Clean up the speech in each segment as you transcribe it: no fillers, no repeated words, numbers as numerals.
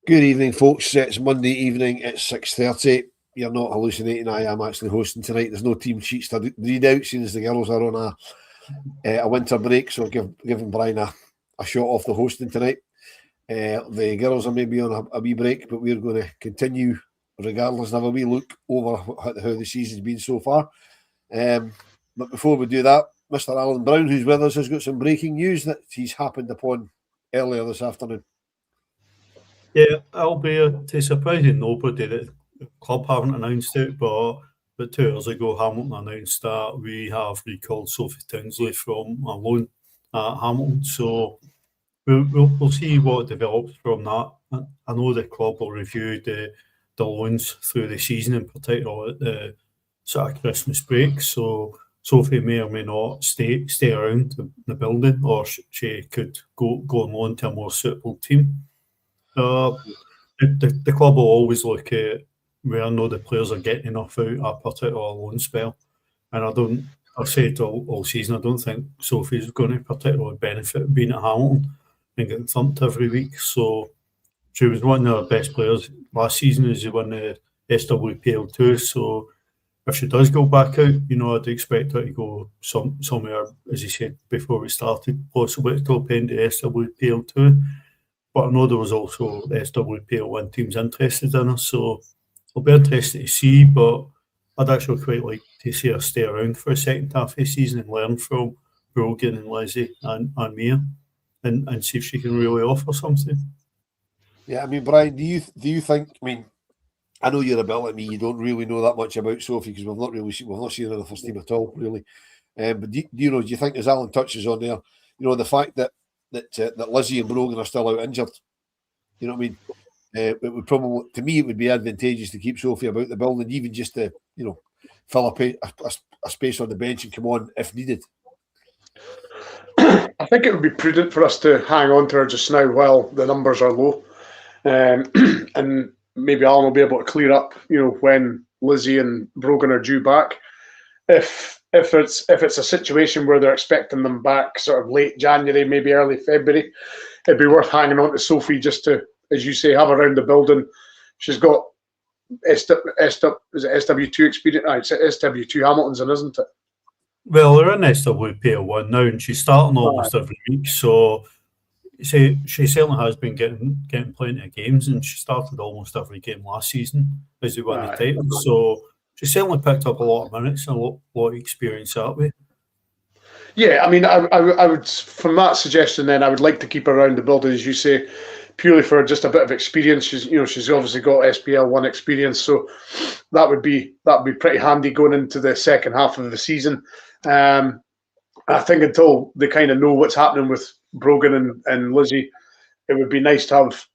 Good evening, folks. It's Monday evening at 6:30. You're not hallucinating. I am actually hosting tonight. There's no team sheets to read out, since the girls are on a winter break, so giving Brian a shot off the hosting tonight. The girls are maybe on a wee break, but we're going to continue regardless and have a wee look over how the season's been so far. But before we do that, Mr. Alan Brown, who's with us, has got some breaking news that he's happened upon earlier this afternoon. Yeah, albeit to surprising nobody that the club haven't announced it, but 2 hours ago Hamilton announced that we have recalled Sophie Tinsley from a loan at Hamilton. So we'll see what develops from that. I know the club will review the loans through the season, in particular at the sort of Christmas break. So Sophie may or may not stay around the building, or she could go on loan to a more suitable team. The club will always look at where I know the players are getting enough out a particular loan spell, and I've said all season, I don't think Sophie's going to particularly benefit being at Hamilton and getting thumped every week. So she was one of the best players last season as she won the SWPL too. So if she does go back out, I'd expect her to go somewhere, as you said before we started, possibly at the top end of SWPL too. But I know there was also SWPL1 teams interested in her, so I'll be interested to see. But I'd actually quite like to see her stay around for a second half of the season and learn from Brogan and Lizzie and Mia, and see if she can really offer something. Yeah, I mean, Brian, do you think? I mean, I know you're a bit like me. You don't really know that much about Sophie because we've not seen her in the first team at all, really. But do you think, as Alan touches on there, the fact that Lizzie and Brogan are still out injured, you know what I mean? It would probably, to me, it would be advantageous to keep Sophie about the building, even just to fill up a space on the bench and come on if needed. I think it would be prudent for us to hang on to her just now while the numbers are low, and maybe Alan will be able to clear up, when Lizzie and Brogan are due back. If it's a situation where they're expecting them back sort of late January, maybe early February, it'd be worth hanging on to Sophie just to, as you say, have her around the building. She's got SW2 experience. It's SW2 Hamilton's, isn't it? Well, they're in SWPL1 now, and she's starting almost every week. So she certainly has been getting plenty of games, and she started almost every game last season as they won the title. So she certainly picked up a lot of minutes and a lot of experience that way. Yeah, I mean, I would, from that suggestion, then I would like to keep her around the building, as you say, purely for just a bit of experience. She's obviously got SPL1 experience, so that would be pretty handy going into the second half of the season. I think until they kind of know what's happening with Brogan and Lizzie, it would be nice to have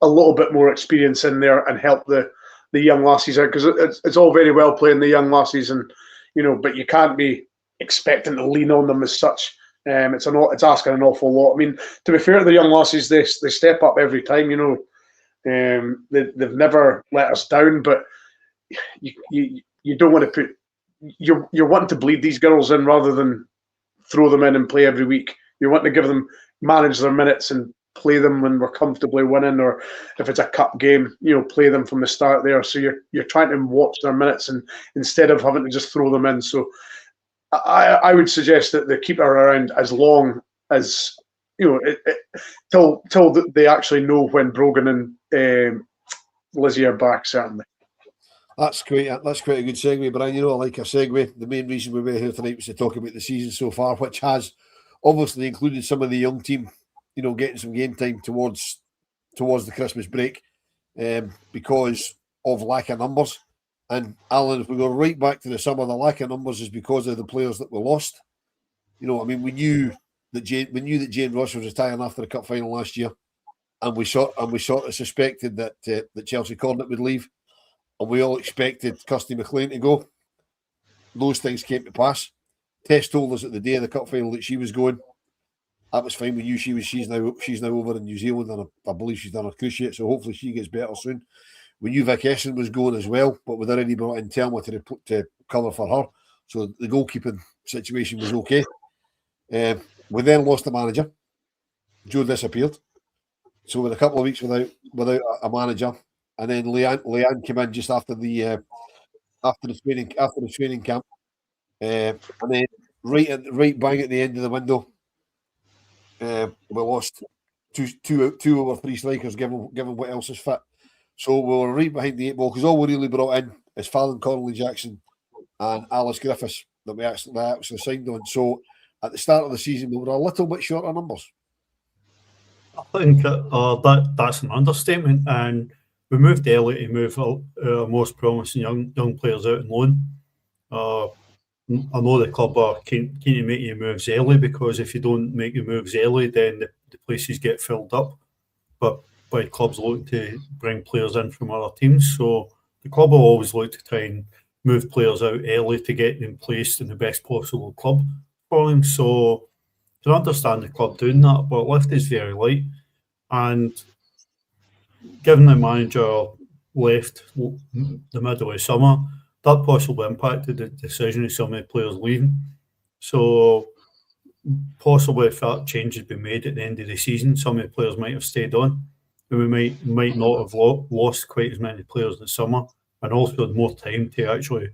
a little bit more experience in there and help the young lassies out, because it's all very well playing the young lassies, and but you can't be expecting to lean on them as such. It's asking an awful lot. I mean, to be fair to the young lassies, they step up every time. They've never let us down, but you don't want to put you're wanting to bleed these girls in rather than throw them in and play every week. You're wanting to give them, manage their minutes and play them when we're comfortably winning, or if it's a cup game, play them from the start there. So you're trying to watch their minutes, and instead of having to just throw them in. So I would suggest that they keep her around as long as till they actually know when Brogan and Lizzie are back. Certainly. That's quite a good segue, Brian. I like a segue. The main reason we were here tonight was to talk about the season so far, which has obviously included some of the young team, getting some game time towards the Christmas break, because of lack of numbers. And Alan, if we go right back to the summer, the lack of numbers is because of the players that were lost. We knew that Jane Ross was retiring after the cup final last year, and we sort of suspected that Chelsea Cornet would leave. And we all expected Kirsty McLean to go. Those things came to pass. Tess told us at the day of the cup final that she was going. That was fine. We knew she's now over in New Zealand, and I believe she's done her cruciate, so hopefully she gets better soon. We knew Vic Essen was going as well, but we'd already brought in Telma to cover for her, so the goalkeeping situation was okay. We then lost the manager. Joe disappeared. So with a couple of weeks without a manager, and then Leanne came in just after the training camp, and then right bang at the end of the window, we lost two over three strikers, given what else is fit. So we were right behind the 8 ball, because all we really brought in is Fallon Connolly-Jackson and Alice Griffiths that we actually signed on. So at the start of the season, we were a little bit short of numbers. I think that's an understatement, and we moved early to move our most promising young players out on loan. I know the club are keen to make your moves early, because if you don't make your moves early, then the places get filled up. But by clubs looking to bring players in from other teams, so the club will always look to try and move players out early to get them placed in the best possible club for them. So I can understand the club doing that, but lift is very light, and given the manager left the middle of summer, that possibly impacted the decision of some of the players leaving. So possibly if that change had been made at the end of the season, some of the players might have stayed on, and we might not have lost quite as many players this summer, and also had more time to actually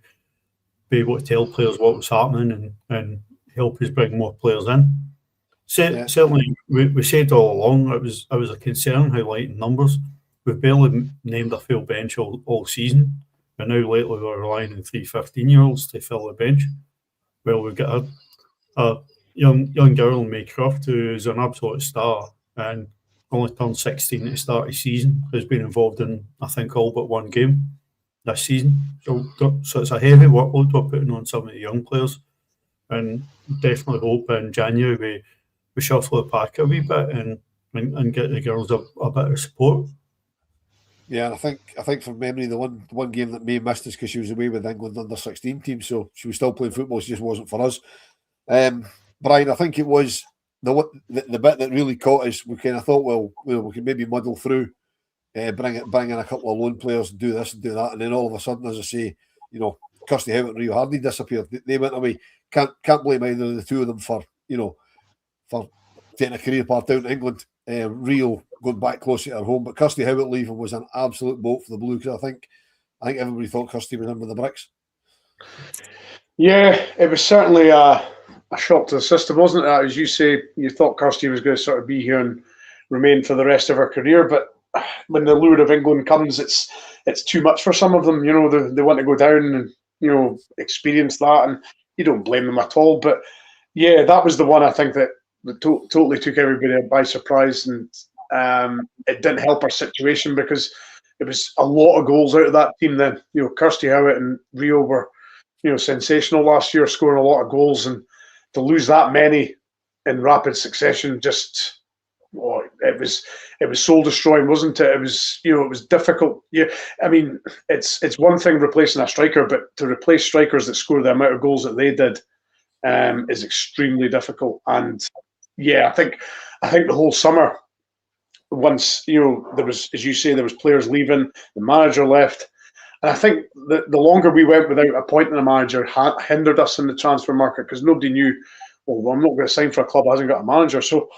be able to tell players what was happening and help us bring more players in. Certainly, we said all along it was a concern how light in numbers. We've barely named a full bench all season. And now lately we're relying on 3 15-year-olds to fill the bench. Well, we've got a young girl in May Croft who's an absolute star and only turned 16 at the start of the season, who's been involved in, I think, all but one game this season. So it's a heavy workload we're putting on some of the young players, and definitely hope in January we shuffle the pack a wee bit and get the girls a bit of support. Yeah, and I think from memory, the one game that May missed is because she was away with England under-16 team, so she was still playing football. She just wasn't for us. Brian, I think it was the bit that really caught us. We kind of thought, well, we can maybe muddle through, bring in a couple of loan players and do this and do that, and then all of a sudden, as I say, Kirsty Howitt and Rio Hardy disappeared. They went away. Can't blame either of the two of them for taking a career path down to England. Rio going back closer to her home, but Kirsty Howitt leaving was an absolute bolt for the Blue, because I think everybody thought Kirsty was in with the bricks. Yeah, it was certainly a shock to the system, wasn't it? As you say, you thought Kirsty was going to sort of be here and remain for the rest of her career, but when the lure of England comes, it's too much for some of them. They want to go down and experience that, and you don't blame them at all. But yeah, that was the one I think that totally took everybody by surprise, and it didn't help our situation because it was a lot of goals out of that team. Then Kirsty Howitt and Rio were sensational last year, scoring a lot of goals, and to lose that many in rapid succession, just it was soul destroying, wasn't it? It was difficult. Yeah, I mean, it's one thing replacing a striker, but to replace strikers that score the amount of goals that they did is extremely difficult. And yeah, I think the whole summer, once there was, as you say, there was players leaving, the manager left, and I think the longer we went without appointing a manager hindered us in the transfer market, because nobody knew, well, I'm not going to sign for a club that hasn't got a manager. So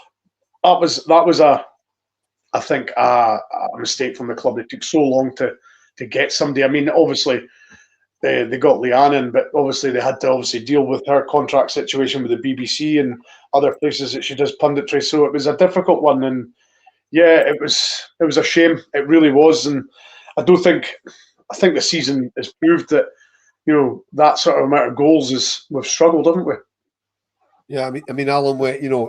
that was I think a mistake from the club. It took so long to get somebody. I mean, obviously they got Leanne in, but obviously they had to deal with her contract situation with the BBC and other places that she does punditry. So it was a difficult one, and yeah, it was a shame. It really was, and I think the season has proved that that sort of amount of goals we've struggled, haven't we? Yeah, I mean, Alan,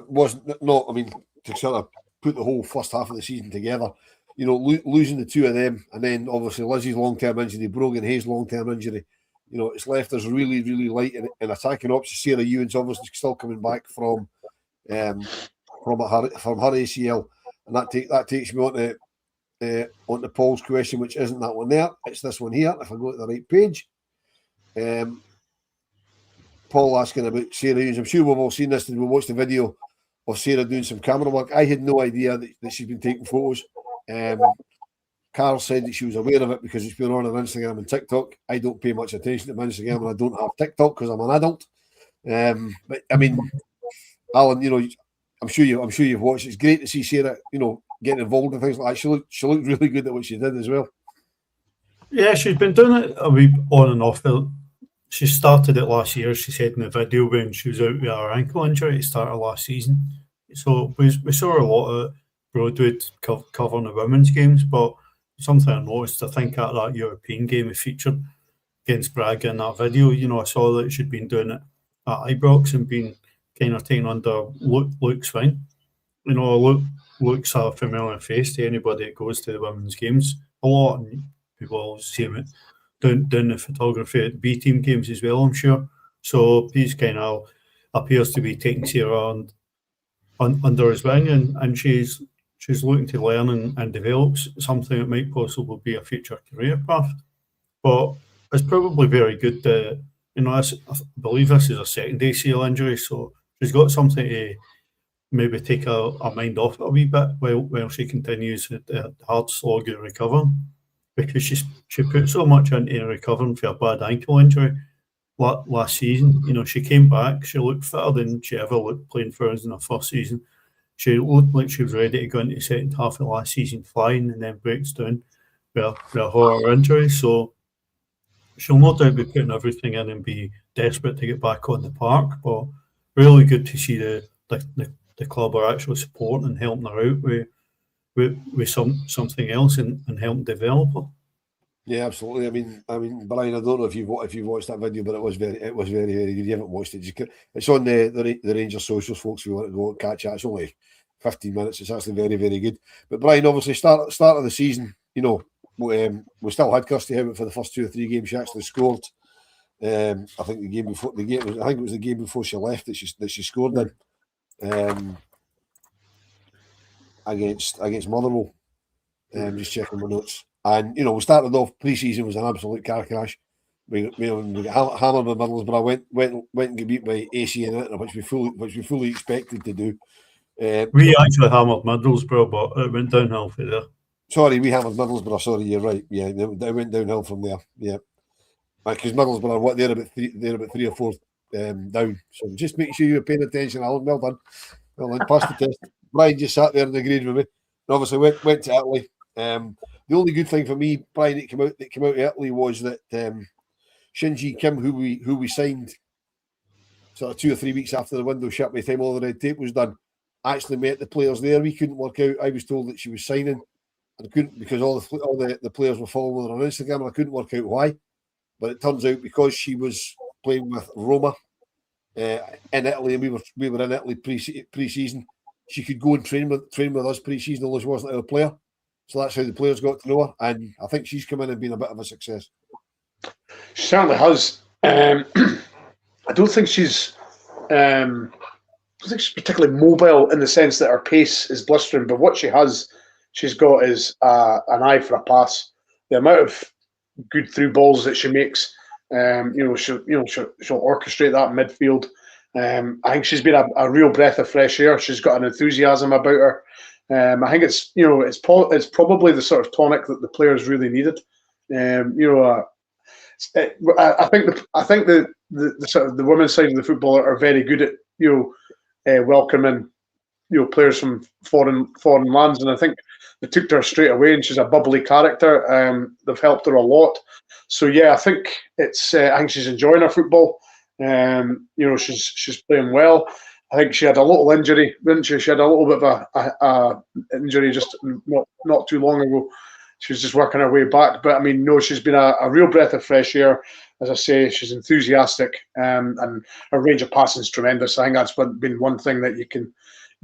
wasn't not. I mean, to sort of put the whole first half of the season together, losing the two of them, and then obviously Lizzie's long-term injury, Brogan Hayes' long-term injury, it's left us really, really light in attacking options. Sarah Ewan's obviously still coming back from her ACL, and that takes me on to Paul's question, which isn't that one there. It's this one here. If I go to the right page, Paul asking about Sarah Ewans. I'm sure we've all seen this. Did we watch the video of Sarah doing some camera work? I had no idea that she's been taking photos. Carl said that she was aware of it because it's been on Instagram and TikTok. I don't pay much attention to my Instagram, and I don't have TikTok because I'm an adult. But I mean, Alan, I'm sure you've watched. It's great to see Sarah, getting involved in things like that. She looked really good at what she did as well. Yeah, she's been doing it a wee on and off. She started it last year, she said in the video, when she was out with her ankle injury at the start of last season. So we saw a lot of Broadwood covering the women's games, but something I noticed, I think at that European game it featured against Braga in that video, I saw that she'd been doing it at Ibrox and been kind of taken under Luke's wing. Luke's a familiar face to anybody that goes to the women's games a lot, and people always see him doing the photography at the B team games as well, I'm sure. So he's kind of appears to be taking Sarah under his wing, and she's looking to learn and develop something that might possibly be a future career path. But it's probably very good that, I believe this is a second ACL injury, so she's got something to maybe take her mind off it a wee bit while she continues the hard slog of recovering, because she put so much into recovering for a bad ankle injury last season. She came back, she looked fitter than she ever looked playing for us in her first season. She looked like she was ready to go into the second half of last season flying, and then breaks down with a horror injury. So she'll no doubt be putting everything in and be desperate to get back on the park. But really good to see the club are actually supporting and helping her out with something else and helping develop her. Yeah, absolutely. I mean, Brian, I don't know if you've watched that video, but it was very, very good. You haven't watched it? It's on the Rangers socials, folks. If you want to go and catch it, it's only 15 minutes. It's actually very, very good. But Brian, obviously, start of the season, we still had Kirsty Howard for the first 2 or 3 games. She actually scored. I think it was the game before she left that she scored in against Motherwell. Just checking my notes. And we started off pre-season was an absolute car crash. We got hammered by Middlesbrough, went and got beat by AC in it, which we fully expected to do. We actually hammered Middlesbrough, but it went downhill from there. Sorry, we hammered Middlesbrough. Sorry, you're right. Yeah, they went downhill from there. Yeah, because Middlesbrough, they're about 3 or 4 down. So just make sure you're paying attention, Alan. Well done, passed the test. Brian just sat there and agreed with me. And obviously went to Italy. The only good thing for me, Brian, that came out of Italy was that Shinji Kim, who we signed sort of 2 or 3 weeks after the window shut by the time all the red tape was done, actually met the players there. We couldn't work out. I was told that she was signing, and I couldn't, because all the players were following her on Instagram, and I couldn't work out why. But it turns out because she was playing with Roma in Italy, and we were in Italy pre-season, she could go and train with us pre-season, although she wasn't our player. So that's how the players got to know her, and I think she's come in and been a bit of a success. She certainly has. I don't think she's particularly mobile in the sense that her pace is blistering, but what she's got is an eye for a pass. The amount of good through balls that she makes, she'll orchestrate that in midfield. I think she's been a real breath of fresh air. She's got an enthusiasm about her. I think it's probably the sort of tonic that the players really needed. I think the sort of the women's side of the football are very good at welcoming players from foreign lands, and I think they took to her straight away. And she's a bubbly character. They've helped her a lot. So yeah, I think I think she's enjoying her football. She's playing well. I think she had a little injury, didn't she? She had a little bit of a injury just not too long ago. She was just working her way back. But I mean, no, she's been a real breath of fresh air. As I say, she's enthusiastic, and her range of passing is tremendous. I think that's been one thing that you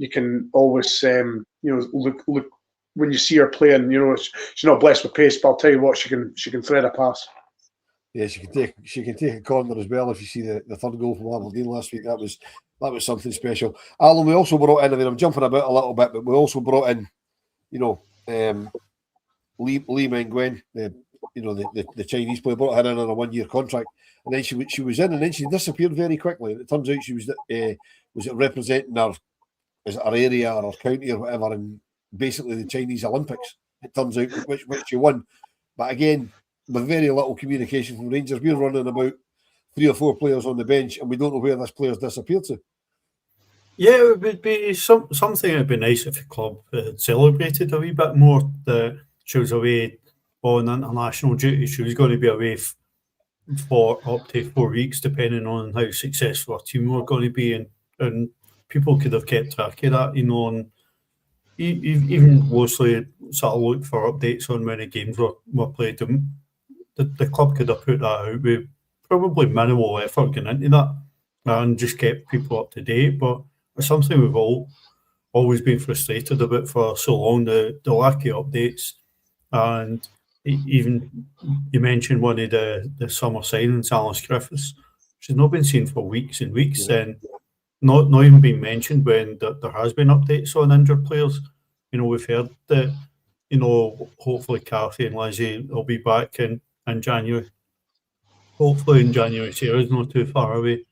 can always look when you see her playing. She's not blessed with pace, but I'll tell you what, she can thread a pass. Yeah, she can take a corner as well. If you see the third goal from Aberdeen last week, that was something special. Alan, we also brought in, I'm jumping about a little bit, but we also brought in, Lee Mengwen, the Chinese player, brought her in on a 1-year contract, and then she was in, and then she disappeared very quickly. And it turns out she was representing her area or her county or whatever, in basically the Chinese Olympics. It turns out which she won, but again, with very little communication from Rangers, we're running about 3 or 4 players on the bench, and we don't know where this player's disappeared to. Yeah, it would be something. It'd be nice if the club had celebrated a wee bit more that she was away on international duty. She was going to be away for up to 4 weeks, depending on how successful our team were going to be, and people could have kept track of that, and even mostly sort of look for updates on when the games were played. The club could have put that out with probably minimal effort going into that and just kept people up to date. But it's something we've always been frustrated about for so long, the lack of updates. And even you mentioned one of the summer signings, Alice Griffiths. She's not been seen for weeks and weeks, and not even been mentioned when there has been updates on injured players. We've heard that, hopefully Kathy and Lizzie will be back in January. Hopefully in January, Sarah's not too far away.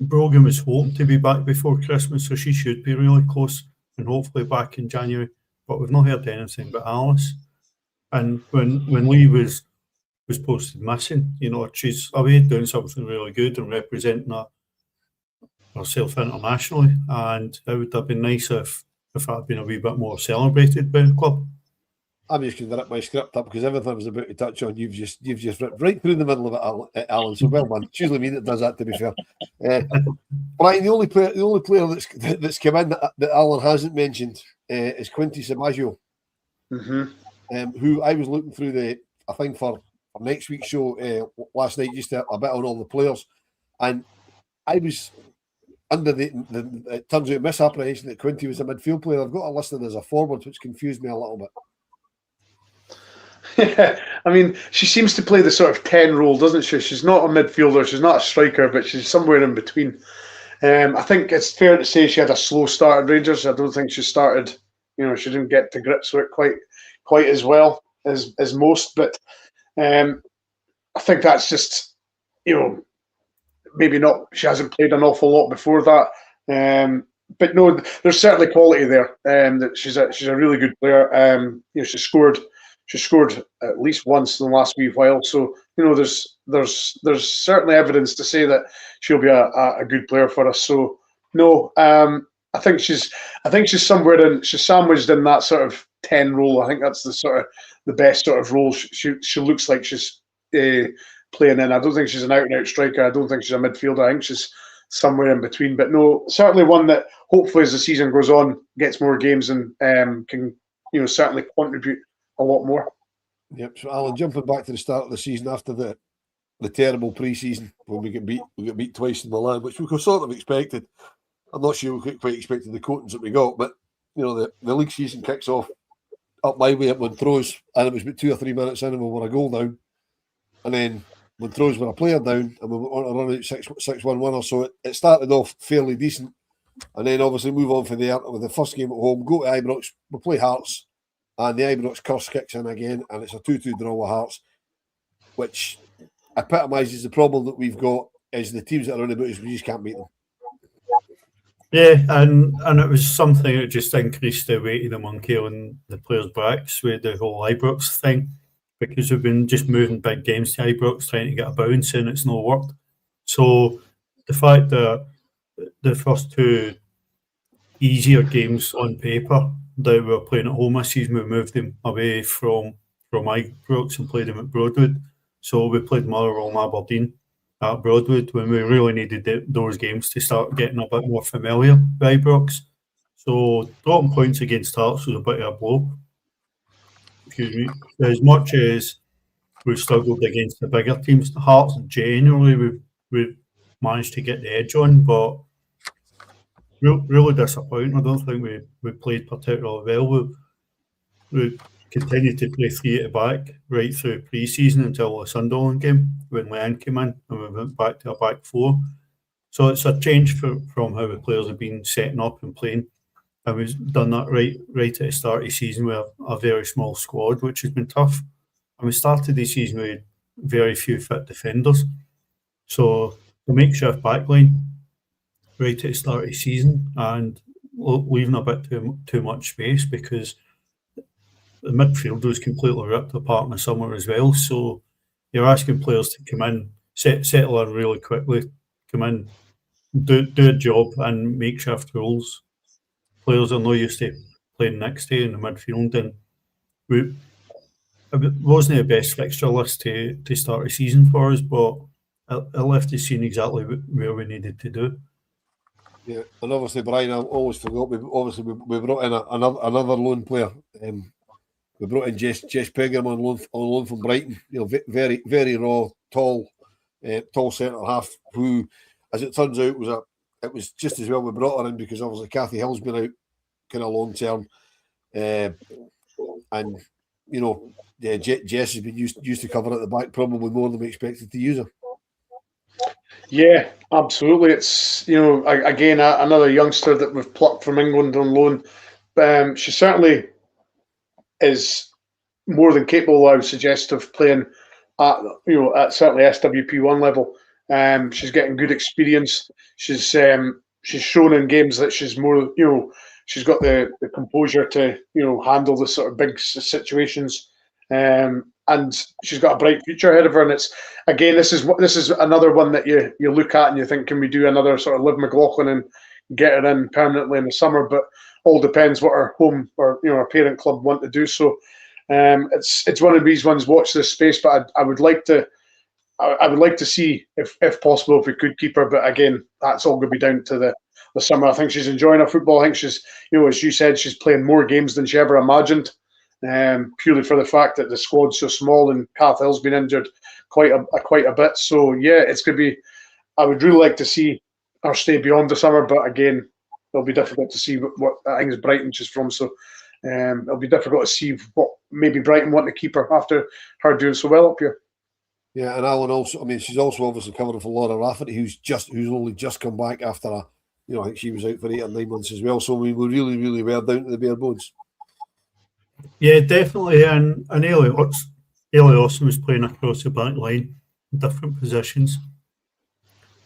Brogan was hoping to be back before Christmas, so she should be really close and hopefully back in January. But we've not heard anything about Alice. And when Lee was posted missing, she's away doing something really good and representing herself internationally. And it would have been nice if that had been a wee bit more celebrated by the club. I'm just going to rip my script up because everything I was about to touch on, you've just ripped right through the middle of it, Alan. So well done. It's usually me that does that, to be fair. Brian, the only player that's come in that Alan hasn't mentioned is Quinty Samaggio, who I was looking through I think for next week's show last night, just a bit on all the players, and I was under it turns out misapprehension that Quinty was a midfield player. I've got a listed as a forward, which confused me a little bit. Yeah, I mean, she seems to play the sort of 10 role, doesn't she? She's not a midfielder, she's not a striker, but she's somewhere in between. I think it's fair to say she had a slow start at Rangers. I don't think she started, she didn't get to grips with it quite as well as most. But I think that's just, maybe not. She hasn't played an awful lot before that. But no, there's certainly quality there. That she's a really good player. She scored at least once in the last wee while, so there's certainly evidence to say that she'll be a good player for us. So no, I think she's somewhere she's sandwiched in that sort of 10 role. I think that's the best sort of role she looks like she's playing in. I don't think she's an out and out striker. I don't think she's a midfielder. I think she's somewhere in between. But no, certainly one that hopefully as the season goes on gets more games and can certainly contribute a lot more. Yep. So Alan, jumping back to the start of the season after the terrible pre-season when we got beat twice in Milan, which we sort of expected. I'm not sure we quite expected the coatings that we got, but the league season kicks off up my way at Montrose, and it was about 2 or 3 minutes in and we were a goal down, and then Montrose were a player down, and we were on a run out 6-1 winner. So it started off fairly decent, and then obviously move on from there with the first game at home, go to Ibrox, we play Hearts. And the Ibrox curse kicks in again, and it's a 2-2 draw with Hearts, which epitomises the problem that we've got is the teams that are around about us, we just can't beat them. Yeah, and it was something that just increased the weight of the monkey on the players' backs with the whole Ibrox thing, because we've been just moving big games to Ibrox, trying to get a bounce, and it's not worked. So the fact that the first two easier games on paper that we were playing at home this season, we moved them away from Ibrox and played them at Broadwood. So we played Motherwell and Aberdeen at Broadwood when we really needed those games to start getting a bit more familiar with Ibrox. So dropping points against Hearts was a bit of a blow. Excuse me. As much as we've struggled against the bigger teams, Hearts generally we've managed to get the edge on, but really disappointing. I don't think we played particularly well. We continued to play 3 at the back right through pre-season until the Sunderland game when Leanne came in, and we went back to a back 4. So it's a change from how the players have been setting up and playing. And we've done that right at the start of the season with a very small squad, which has been tough. And we started the season with very few fit defenders. So the makeshift backline right at the start of the season and leaving a bit too much space, because the midfield was completely ripped apart in the summer as well. So you're asking players to come in, settle in really quickly, come in do a job and makeshift roles. Players are not used to playing next to in the midfield, and it wasn't the best fixture list to start a season for us, but it left us seeing exactly where we needed to do. Yeah, and obviously, Brian, I always forgot. We brought in another loan player. We brought in Jess Pegram on loan from Brighton. Very very raw, tall centre half. Who, as it turns out, it was just as well we brought her in because obviously Kathy Hill's been out kind of long term, and Jess has been used to cover at the back probably more than we expected to use her. Yeah, absolutely. It's again another youngster that we've plucked from England on loan. She certainly is more than capable, I would suggest, of playing at certainly SWP1 level. She's getting good experience. She's shown in games that she's more she's got the composure to handle the sort of big situations. And she's got a bright future ahead of her. And it's again, this is another one that you look at and you think, can we do another sort of Liv McLaughlin and get her in permanently in the summer? But all depends what her home or her parent club want to do. So it's one of these ones. Watch this space, but I would like to see if possible if we could keep her. But again, that's all going to be down to the summer. I think she's enjoying her football. I think she's as you said, she's playing more games than she ever imagined. Purely for the fact that the squad's so small and Kath Hill's been injured quite a bit. So yeah, it's going to be. I would really like to see her stay beyond the summer, but again, it'll be difficult to see what I think is Brighton she's from. So it'll be difficult to see what maybe Brighton want to keep her after her doing so well up here. Yeah, and Alan also. I mean, she's also obviously covering for Laura Rafferty, who's only just come back after I think she was out for 8 or 9 months as well. So we were really were down to the bare bones. Yeah, definitely. And Ellie Austin was playing across the back line in different positions.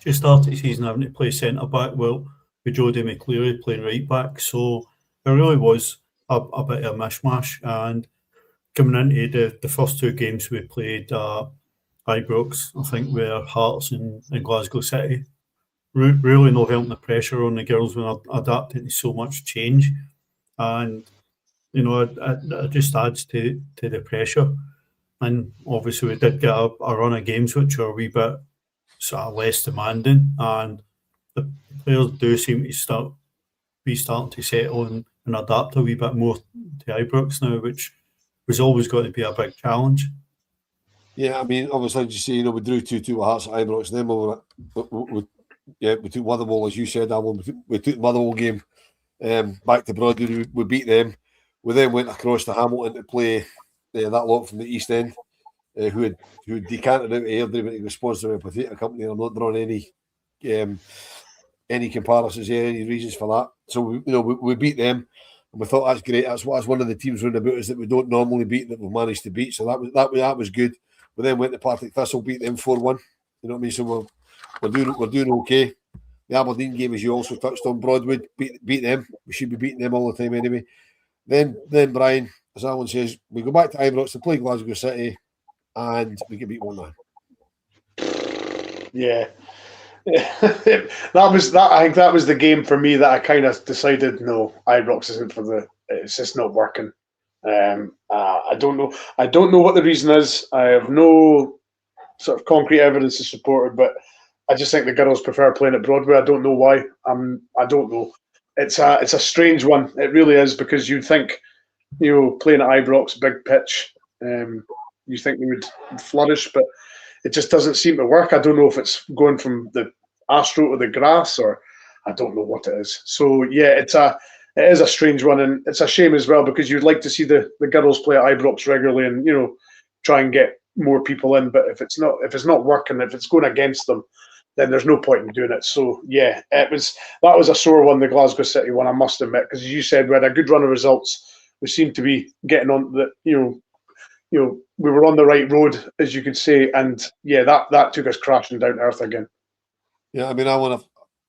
She started the season having to play centre back, well, with Jodie McCleary playing right back. So it really was a bit of a mishmash. And coming into the first 2 games we played Ibrox, I think were Hearts and Glasgow City. Really no helping the pressure on the girls when they're adapting to so much change. And it just adds to the pressure. And obviously we did get a run of games which are a wee bit sort of less demanding, and the players do seem to starting to settle and adapt a wee bit more to Ibrox now, which was always going to be a big challenge. Yeah, I mean, obviously, as you say, we drew 2-2 with Hearts at Ibrox, and then we took Motherwell, as you said, Alan. We took the Motherwell game back to Broadway. We beat them. We then went across to Hamilton to play that lot from the East End, who had decanted out of Airdrie, but he was sponsored by a potato company. I'm not drawing any comparisons here, any reasons for that. So we beat them, and we thought that's great. That's one of the teams round about us that we don't normally beat that we've managed to beat. So that was good. We then went to Partick Thistle, beat them 4-1. You know what I mean? So we're doing okay. The Aberdeen game, as you also touched on, Broadwood beat them. We should be beating them all the time anyway. Then Brian, as Alan says, we go back to Ibrox to play Glasgow City, and we get beat 1-9. Yeah. that was that. I think that was the game for me that I kind of decided, no, Ibrox isn't it's just not working. I don't know. I don't know what the reason is. I have no sort of concrete evidence to support it, but I just think the girls prefer playing at Broadway. I don't know why. I don't know. It's a strange one. It really is, because you'd think, playing at Ibrox, big pitch, you think they would flourish, but it just doesn't seem to work. I don't know if it's going from the Astro to the grass, or I don't know what it is. So yeah, it is a strange one, and it's a shame as well, because you'd like to see the girls play at Ibrox regularly and try and get more people in. But if it's not working, if it's going against them, then there's no point in doing it. So yeah, that was a sore one, the Glasgow City one, I must admit, because as you said, we had a good run of results. We seemed to be getting on the we were on the right road, as you could say, and yeah, that took us crashing down to earth again. Yeah, I mean, I've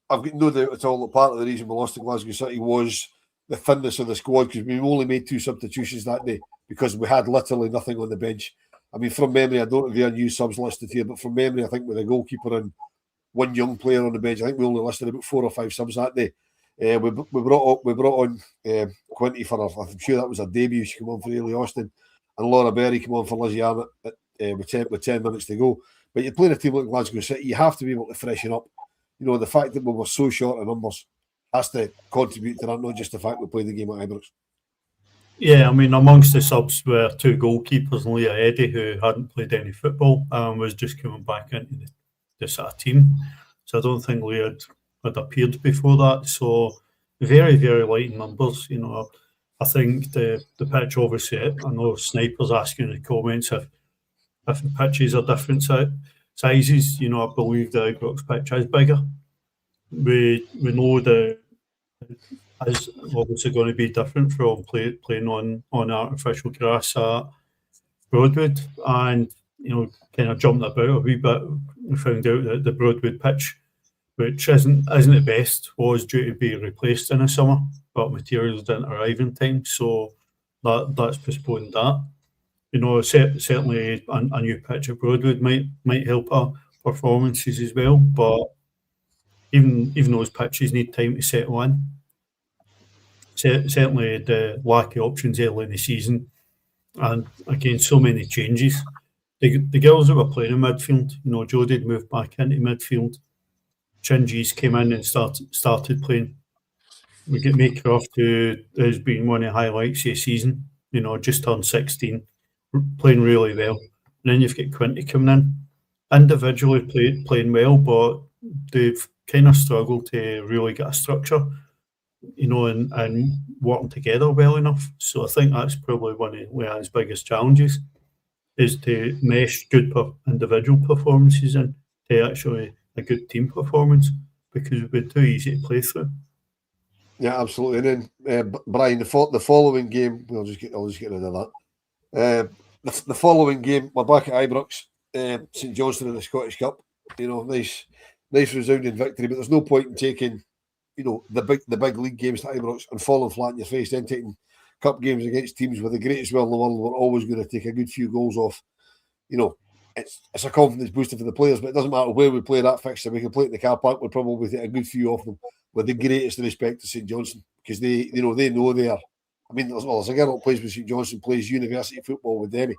got no doubt at all that part of the reason we lost to Glasgow City was the thinness of the squad, because we only made 2 substitutions that day because we had literally nothing on the bench. I mean, from memory, I don't have the unused subs listed here, but from memory, I think with the goalkeeper and one young player on the bench. I think we only listed about 4 or 5 subs that day. We brought on Quinty for I'm sure that was her debut. She came on for Ailey Austin, and Laura Berry came on for Lizzie Arnott with 10 minutes to go. But you're playing a team like Glasgow City, you have to be able to freshen up. You know, the fact that we were so short of numbers has to contribute to that, not just the fact we played the game at Ibrox. Yeah, I mean, amongst the subs were 2 goalkeepers, Leah Eddy, who hadn't played any football and was just coming back into the sort of team. So I don't think Leah had appeared before that. So very, very light in numbers. You know, I think the pitch, obviously, I know Sniper's asking in the comments if the pitches are different sizes. You know, I believe the Ibrox pitch is bigger. We know is obviously going to be different from playing on artificial grass at Broadwood, and you know, kind of jumped about a wee bit. We found out that the Broadwood pitch, which isn't the best, was due to be replaced in the summer, but materials didn't arrive in time, so that's postponed that. You know, certainly a new pitch at Broadwood might help our performances as well, but even those pitches need time to settle in. Certainly the lack of options early in the season, and again, so many changes. The girls that were playing in midfield, you know, Jodie had moved back into midfield. Shinji's came in and started playing. We get Maycroft, who has been one of the highlights of the season, you know, just turned 16, playing really well. And then you've got Quinty coming in, individually playing well, but they've kind of struggled to really get a structure, you know, and working together well enough. So I think that's probably one of Leanne's biggest challenges, is to mesh good individual performances into actually a good team performance, because it's been too easy to play through. Yeah, absolutely. And then Brian, the following game, I'll just get rid of that. The following game, we're back at Ibrox, St Johnstone in the Scottish Cup. You know, nice resounding victory. But there's no point in taking, you know, the big league games to Ibrox and falling flat in your face. Then taking cup games against teams with the greatest will in the world, we're always going to take a good few goals off. You know, it's a confidence booster for the players, but it doesn't matter where we play that fixture. We can play it in the car park. We'll probably take a good few off them with the greatest respect to St Johnstone, because they know they are. I mean, there's a girl that plays with St Johnstone, plays university football with Demi.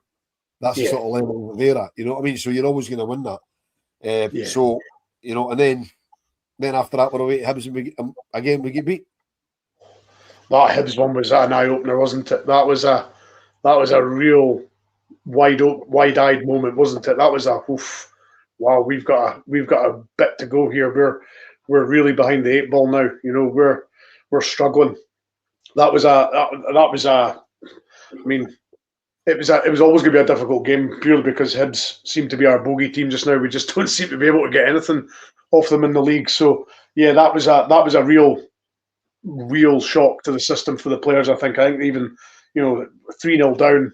That's the sort of level they're at. You know what I mean? So you're always going to win that. So, you know, and then after that, we're away at Hibs, and we get beat. That Hibs one was an eye opener, wasn't it? That was a real wide-eyed moment, wasn't it? That was oof. Wow, we've got a bit to go here. We're really behind the 8 ball now. You know, we're struggling. That was I mean, it was always going to be a difficult game, purely because Hibs seem to be our bogey team just now. We just don't seem to be able to get anything off them in the league. So yeah, that was a real shock to the system for the players. I think even, you know, 3-0 down,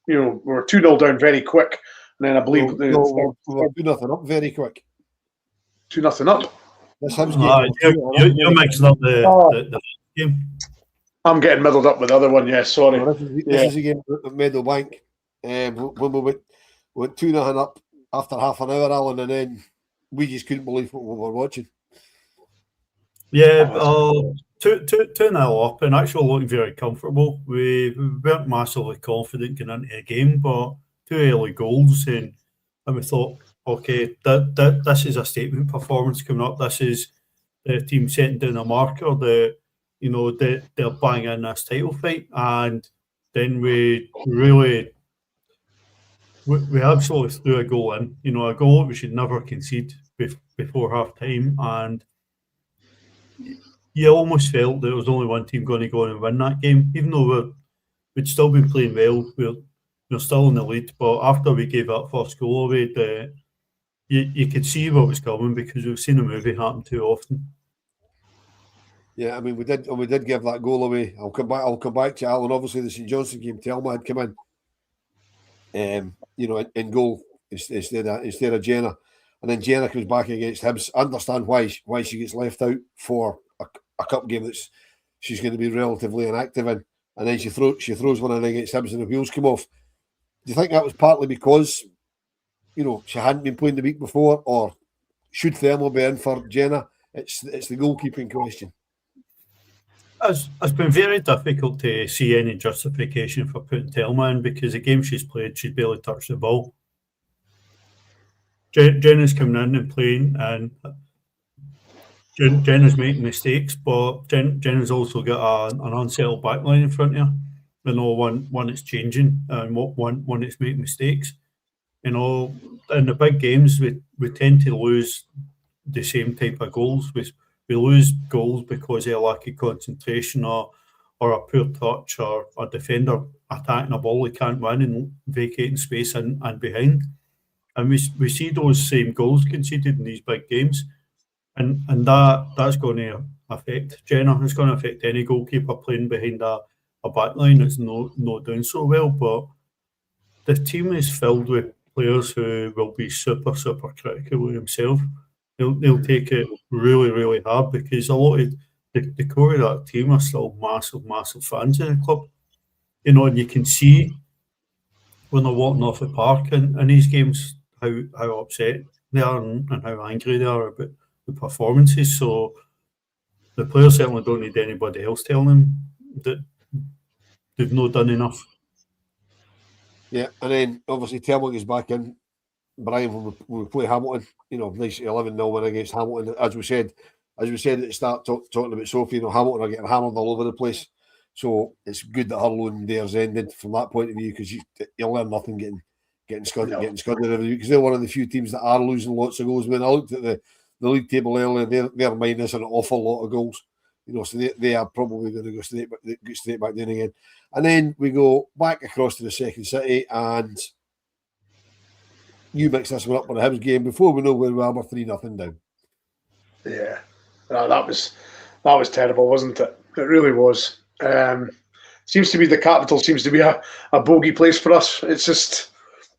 you know, we were 2-0 down very quick, and then I believe we were 2-0 up very quick. 2-0 up. This Hibs game. You're mixing up the game. I'm getting muddled up with the other one. Yeah, sorry. No, this is a game at Meadowbank. When we went 2-0 up after half an hour, Alan, and then we just couldn't believe what we were watching. Yeah, 2-0 up and actually looking very comfortable. We weren't massively confident going into the game, but 2 early goals, and we thought, okay, this is a statement performance coming up. This is the team setting down a marker that, you know, they're buying in this title fight. And then we absolutely threw a goal in, you know, a goal that we should never concede before half time. And you almost felt there was only one team going to go on and win that game, even though we'd still been playing well. We're still in the lead, but after we gave that first goal away, you could see what was coming, because we've seen a movie happen too often. Yeah, I mean, we did give that goal away. I'll come back to Alan. Obviously, the St Johnstone game, Telma had come in, you know, in goal instead of Jenna, and then Jenna comes back against Hibs. I understand why she gets left out for a cup game that she's going to be relatively inactive in, and then she throws one in against Hibs and the wheels come off. Do you think that was partly because, you know, she hadn't been playing the week before, or should Thelma be in for Jenna? It's the goalkeeping question. It's been very difficult to see any justification for putting Thelma in, because the game she's played, she's barely touched the ball. Jenna's coming in and playing, and Jenna's making mistakes, but Jenna's also got an unsettled backline in front of her. You know, one is changing and one is making mistakes. You know, in the big games, we tend to lose the same type of goals. We lose goals because of a lack of concentration or a poor touch or a defender attacking a ball they can't win and vacating space and behind. And we see those same goals conceded in these big games. And that's going to affect Jenna. It's going to affect any goalkeeper playing behind a back line that's not doing so well. But the team is filled with players who will be super, super critical of themselves. They'll take it really, really hard, because a lot of the core of that team are still massive, massive fans of the club. You know, and you can see when they're walking off the park in these games how upset they are and how angry they are about the performances. So the players certainly don't need anybody else telling them that they've not done enough. Yeah, and then obviously Thelma is back in. Brian, when we play Hamilton, you know, nice 11-0 win against Hamilton. As we said at the start, talking about Sophie, you know, Hamilton are getting hammered all over the place. So it's good that her loan there's ended from that point of view, because you'll learn nothing getting scudded every week, because they're one of the few teams that are losing lots of goals. When I looked at the league table earlier, they're minus an awful lot of goals. You know, so they are probably going to go straight back down again. And then we go back across to the second city, and you mix this one up with the Hibs game before we know where we are. We're 3-0 down. Yeah, no, that was terrible, wasn't it? It really was. Seems to be the capital seems to be a bogey place for us. It's just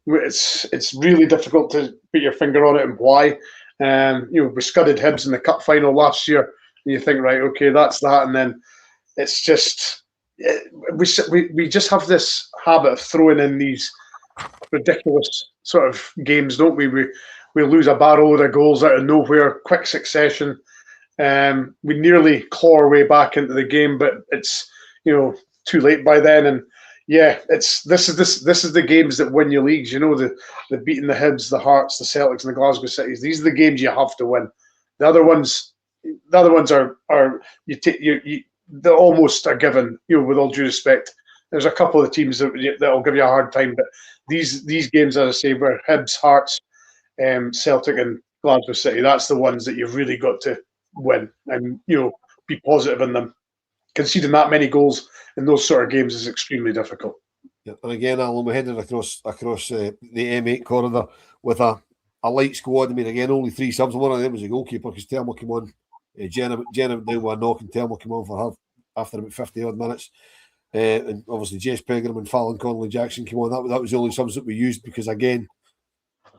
it's really difficult to put your finger on it and why. You know, we scudded Hibs in the cup final last year, and you think, right, okay, that's that, and then it's just we just have this habit of throwing in these ridiculous sort of games, don't we? We lose a barrel of goals out of nowhere, quick succession. We nearly claw our way back into the game, but it's, you know, too late by then. And yeah, this is the games that win you leagues. You know, the beating the Hibs, the Hearts, the Celtics, and the Glasgow Cities. These are the games you have to win. The other ones are they're almost a given. You know, with all due respect, there's a couple of teams that'll give you a hard time, but these games, as I say, were Hibs, Hearts, Celtic, and Glasgow City. That's the ones that you've really got to win, and you know, be positive in them. Conceding that many goals in those sort of games is extremely difficult. Yeah, and again, Alan, we headed across the M8 corridor with a light squad. I mean, again, only 3 subs. One of them was a goalkeeper, because Thelma came on. Jenna went down with a knock, and Thelma came on for her after about 50 odd minutes. And obviously Jess Pegram and Fallon Connolly Jackson came on. That was the only subs that we used, because again,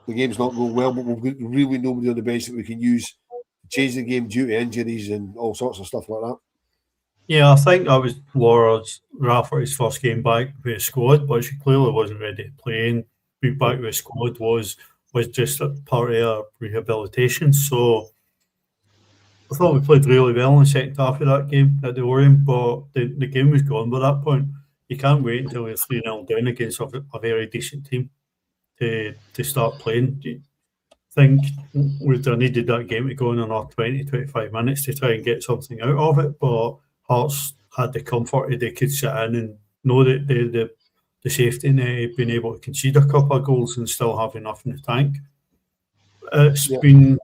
the game's not going well, but we've got really nobody on the bench that we can use to change the game due to injuries and all sorts of stuff like that. Yeah, I think that was Laura Rafferty's first game back with the squad, but she clearly wasn't ready to play. And being back with the squad was just a part of her rehabilitation. So I thought we played really well in the second half of that game at the Orient, but the game was gone by that point. You can't wait until you're 3-0 down against a very decent team to start playing. Do you think we'd have needed that game to go in another 20-25 minutes to try and get something out of it? But Hearts had the comfort that they could sit in and know that the safety net, being able to concede a couple of goals and still have enough in the tank. It's been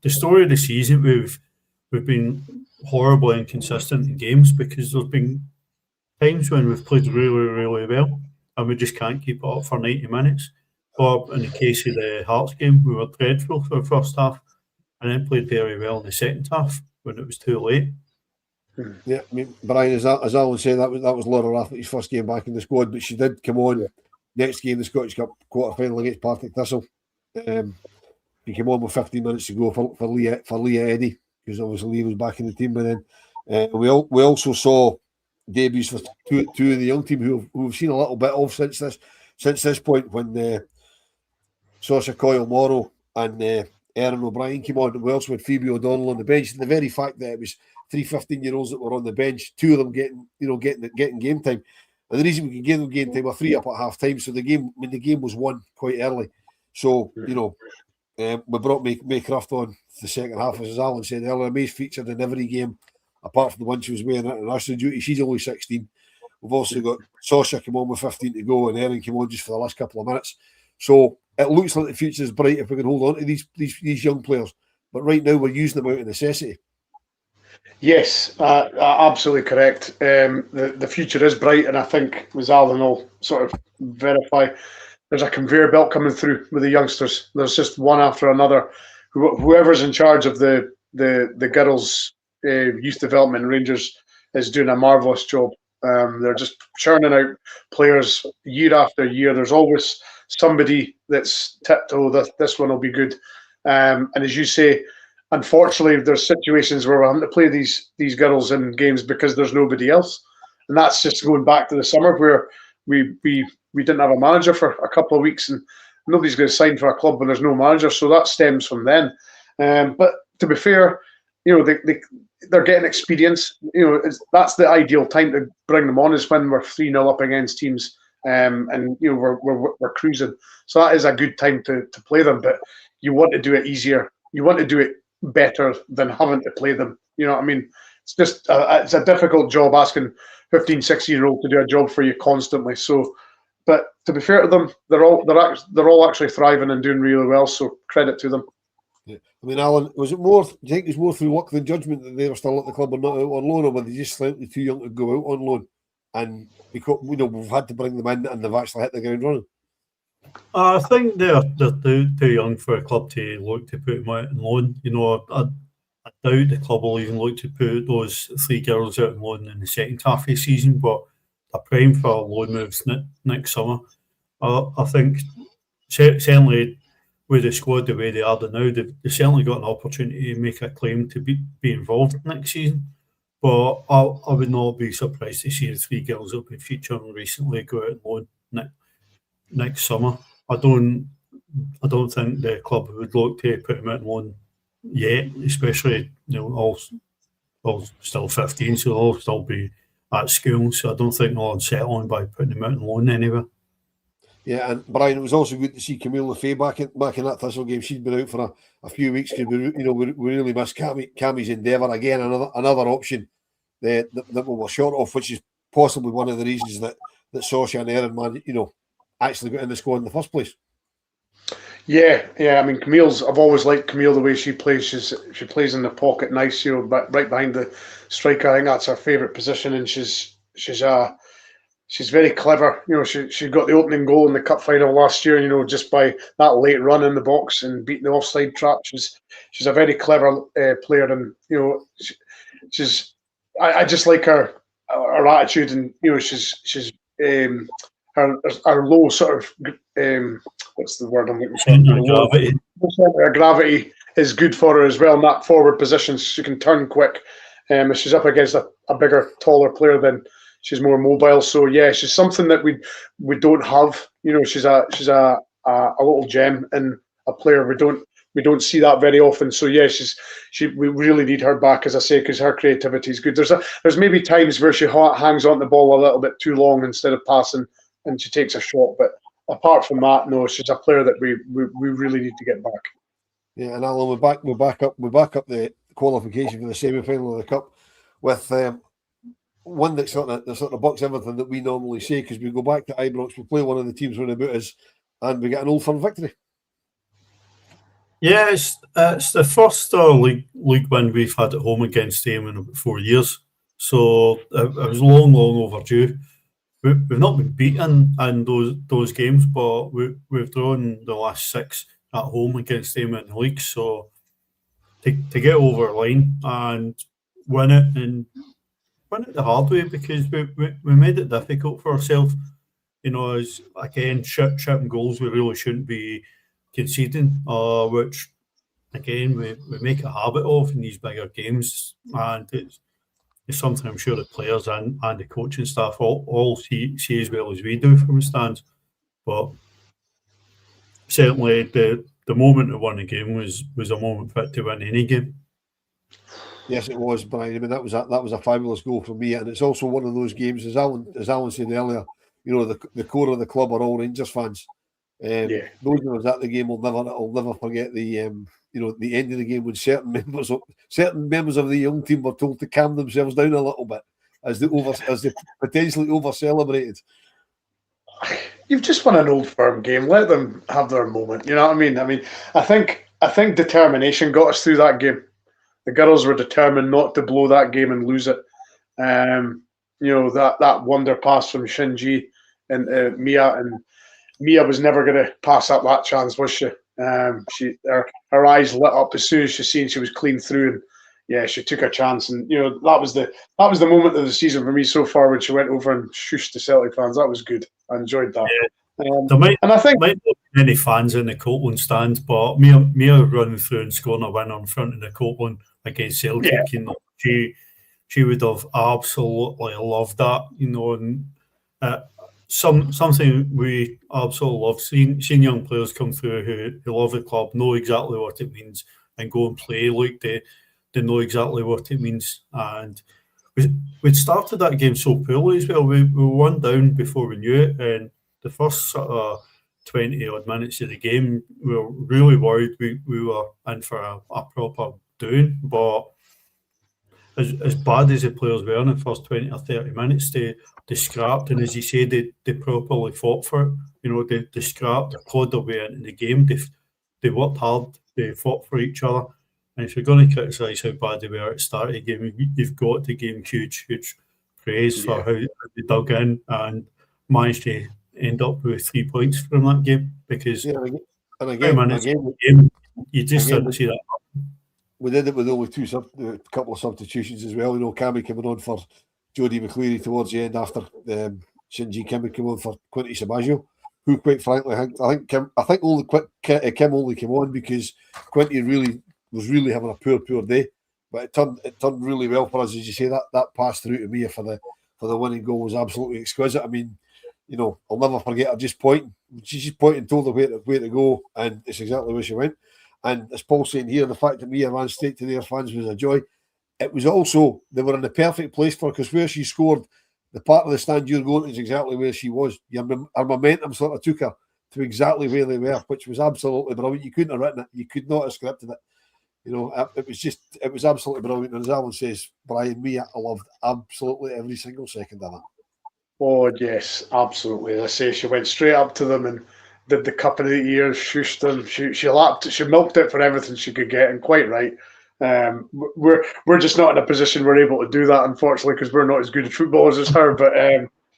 the story of the season. We've been horribly inconsistent in games, because there's been times when we've played really, really well and we just can't keep it up for 90 minutes. But in the case of the Hearts game, we were dreadful for the first half and then played very well in the second half when it was too late. Yeah, I mean, Brian, as Alan said, that was Laura Rafferty's first game back in the squad, but she did come on next game, the Scottish Cup quarter-final against Partick Thistle. She came on with 15 minutes to go for Leah Eddy, because obviously Leah was back in the team by then. We also saw debuts for two of the young team who we've seen a little bit of since this point, when Sasha Coyle Morrow and Aaron O'Brien came on, we also had Phoebe O'Donnell on the bench. The very fact that it was 3 15-year-olds that were on the bench, 2 of them getting game time. And the reason we could give them game time, we're 3 up at half time. So the game was won quite early. So, we brought May Croft on the second half, as Alan said earlier. May's featured in every game, apart from the one she was wearing international duty. She's only 16. We've also got Sasha come on with 15 to go, and Erin came on just for the last couple of minutes. So it looks like the future is bright if we can hold on to these young players. But right now we're using them out of necessity. Yes, absolutely correct. The future is bright, and I think, as Alan will sort of verify, there's a conveyor belt coming through with the youngsters. There's just one after another. Whoever's in charge of the girls' youth development in Rangers is doing a marvellous job. They're just churning out players year after year. There's always somebody that's tipped, this one will be good. And as you say, unfortunately, there's situations where we're having to play these girls in games because there's nobody else. And that's just going back to the summer where we didn't have a manager for a couple of weeks, and nobody's going to sign for a club when there's no manager. So that stems from then. But to be fair, they're getting experience. That's the ideal time to bring them on, is when we're 3-0 up against teams, and we're cruising. So that is a good time to play them. But you want to do it easier. You want to do it better than having to play them. You know what I mean? It's just it's a difficult job asking 15, 16-year-old to do a job for you constantly. So, but to be fair to them, they're all actually thriving and doing really well. So credit to them. Yeah. I mean, Alan, do you think it was more through luck than judgment that they were still at the club and not out on loan, or were they just slightly too young to go out on loan? And because we've had to bring them in, and they've actually hit the ground running. I think they're too young for a club to look to put them out on loan. I doubt the club will even look to put those 3 girls out on loan in the second half of the season, but they're prime for loan moves next summer. I think certainly with the squad the way they are now, they've certainly got an opportunity to make a claim to be involved next season. But I would not be surprised to see the 3 girls that have been featured recently go out on loan next summer. I don't think the club would look to put them out on loan yet, especially all still 15, so they'll all still be at school. So I don't think they'll unsettle them by putting them out on loan anywhere. Yeah, and Brian, it was also good to see Camille Lefebvre back in that Thistle game. She'd been out for a few weeks because we really missed Cammie's endeavour. Again, another option that we were short of, which is possibly one of the reasons that Sasha and Erin actually got in the squad in the first place. Yeah. I mean, I've always liked Camille the way she plays. She plays in the pocket nice, right behind the striker. I think that's her favourite position, and she's very clever. She got the opening goal in the cup final last year. Just by that late run in the box and beating the offside trap. She's a very clever player, and I just like her attitude, and she's her low sort of what's the word I'm looking for? Her gravity is good for her as well in that forward position. She can turn quick. If she's up against a bigger, taller player, then she's more mobile. So yeah, she's something that we don't have. She's a little gem and a player we don't see that very often. So yeah, we really need her back, as I say, because her creativity is good. There's maybe times where she hangs on the ball a little bit too long instead of passing, and she takes a shot. But apart from that, no, she's a player that we really need to get back. Yeah, and Alan, we're back up the qualification for the semi-final of the cup with one that sort of bucks everything that we normally say, because we go back to Ibrox, we play one of the teams running about us, and we get an Old Firm victory. Yeah, it's the first league win we've had at home against them in about 4 years, so it was long overdue. We've not been beaten in those games, but we've drawn the last 6 at home against them in the league. So to get over the line and win it the hard way, because we made it difficult for ourselves. As again, shipping goals we really shouldn't be conceding, which again we make a habit of in these bigger games, and it's something I'm sure the players and the coaching staff all see as well as we do from the stands. But certainly the the moment that won the game was a moment fit to win any game. Yes, it was, Brian. I mean, that was a fabulous goal for me, and it's also one of those games, as Alan said earlier. The core of the club are all Rangers fans. Those of us at the game will never forget the end of the game when certain members of the young team were told to calm themselves down a little bit as they potentially over celebrated. You've just won an Old Firm game. Let them have their moment. You know what I mean? I think determination got us through that game. The girls were determined not to blow that game and lose it. That wonder pass from Shinji and Mia was never going to pass up that chance, was she? Her eyes lit up as soon as she seen she was clean through, and yeah, she took her chance. And that was the moment of the season for me so far when she went over and shushed the Celtic fans. That was good. I enjoyed that. Yeah. I think might not be many fans in the Copeland stand, but Mia running through and scoring a winner in front of the Copeland against Celtic, she would have absolutely loved that, and something we absolutely love seeing young players come through who love the club, know exactly what it means, and go and play like they know exactly what it means. And we'd started that game so poorly as well. We were 1 down before we knew it, and the first sort of 20 odd minutes of the game, we were really worried we were in for a proper doing. But as bad as the players were in the first 20 or 30 minutes, they scrapped, and as you say, they properly fought for it. They scrapped, they clawed their way into the game. They worked hard, they fought for each other. And if you're going to criticise how bad they were at the start of the game, you've got to give them huge praise for how they dug in and managed to end up with 3 points from that game, because and again, you just didn't see that. We did it with only a couple of substitutions as well. Cammy coming on for Jodie McCleary towards the end after Shinji Kim came on for Quinty Sabaggio, who, quite frankly, I think only Kim only came on because Quinty was really having a poor day. But it turned really well for us, as you say. That pass through to Mia for the winning goal was absolutely exquisite. I mean, I'll never forget her just pointing. She just pointed and told her where to go, and it's exactly where she went. And as Paul's saying here, the fact that Mia ran straight to their fans was a joy. It was also, they were in the perfect place for her, because where she scored, the part of the stand you're going is exactly where she was. Her momentum sort of took her to exactly where they were, which was absolutely brilliant. You couldn't have written it. You could not have scripted it. It was absolutely brilliant. And as Alan says, Brian, Mia, I loved absolutely every single second of it. Oh, yes, absolutely. As I say, she went straight up to them and did the cup in the ears, shushed them. She milked it for everything she could get, and quite right. We're just not in a position we're able to do that, unfortunately, because we're not as good at footballers as her. But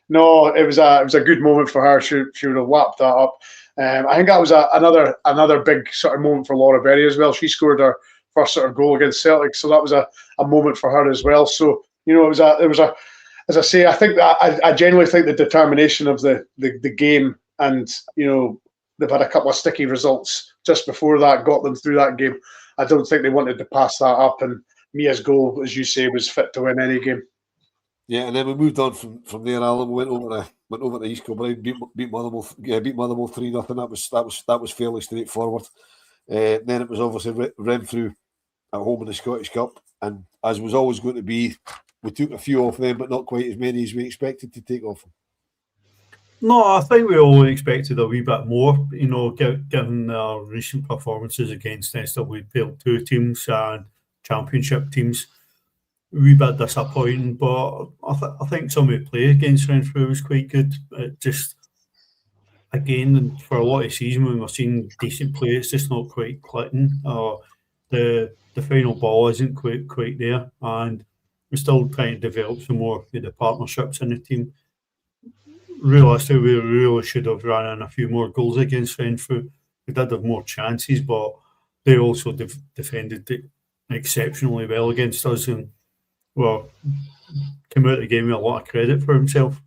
no, it was a good moment for her. She would have lapped that up. I think that was another big sort of moment for Laura Berry as well. She scored her first sort of goal against Celtic, so that was a moment for her as well. So it was a as I say, I think that I genuinely think the determination of the game, and they've had a couple of sticky results just before that got them through that game. I don't think they wanted to pass that up, and Mia's goal, as you say, was fit to win any game. Yeah, and then we moved on from there. Alan, we went over to East Kilbride, beat Motherwell 3-0. That was fairly straightforward. Then it was obviously Renfrew at home in the Scottish Cup, and as was always going to be, we took a few off them, but not quite as many as we expected to take off them. No, I think we all expected a wee bit more, given our recent performances against SWPL2 teams and championship teams. A wee bit disappointing, but I think some of the play against Renfrew was quite good. It just, again, for a lot of season when we're seeing decent play, it's just not quite clicking. The final ball isn't quite there, and we're still trying to develop some more of the partnerships in the team. Realistically, we really should have run in a few more goals against Renfrew. We did have more chances, but they also defended it exceptionally well against us, and came out of the game with a lot of credit for himself.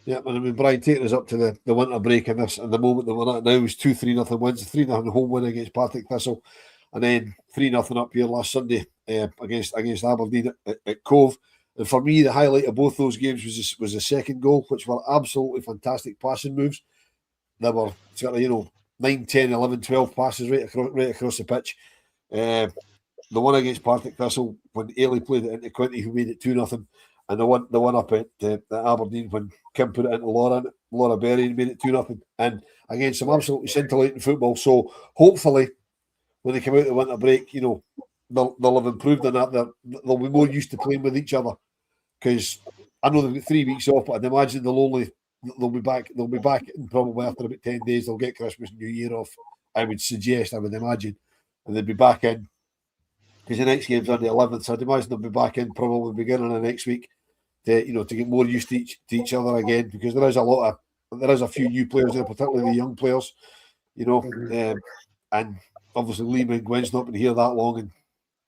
Yeah, and I mean, Brian, taking us up to the winter break in this, and the moment that we're at now is 2-3-0 wins, 3-0 home win against Partick Thistle, and then 3-0 up here last Sunday against Aberdeen at Cove. And for me, the highlight of both those games was the second goal, which were absolutely fantastic passing moves. They were sort of, 9, 10, 11, 12 passes right across the pitch. The one against Partick Thistle when Ailey played it into Quinty, who made it 2-0, and the one up at Aberdeen when Kim put it into Laura Berry and made it 2-0, and again some absolutely scintillating football. So hopefully, when they come out the winter break, they'll have improved on that. They'll be more used to playing with each other, because I know they've got 3 weeks off, but I'd imagine they'll be back. They'll be back in probably after about 10 days. They'll get Christmas and New Year off. I would imagine, and they'll be back in, because the next game's on the 11th. So I'd imagine they'll be back in probably beginning of next week to get more used to each other again, because there is a few new players there, particularly the young players, and obviously Liam and Gwen's not been here that long,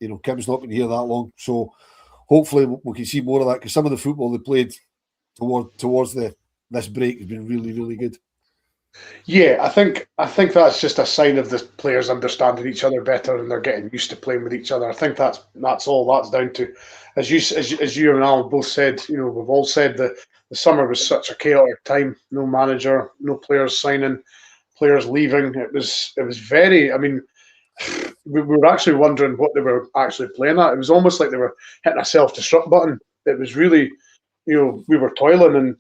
and Kim's not been here that long. So hopefully we can see more of that, because some of the football they played towards this break has been really, really good. Yeah, I think that's just a sign of the players understanding each other better, and they're getting used to playing with each other. I think that's all that's down to, as you and Al both said. We've all said that the summer was such a chaotic time. No manager, no players signing, players leaving. It was very. I mean, we were actually wondering what they were actually playing at. It was almost like they were hitting a self-destruct button. It was really, we were toiling, and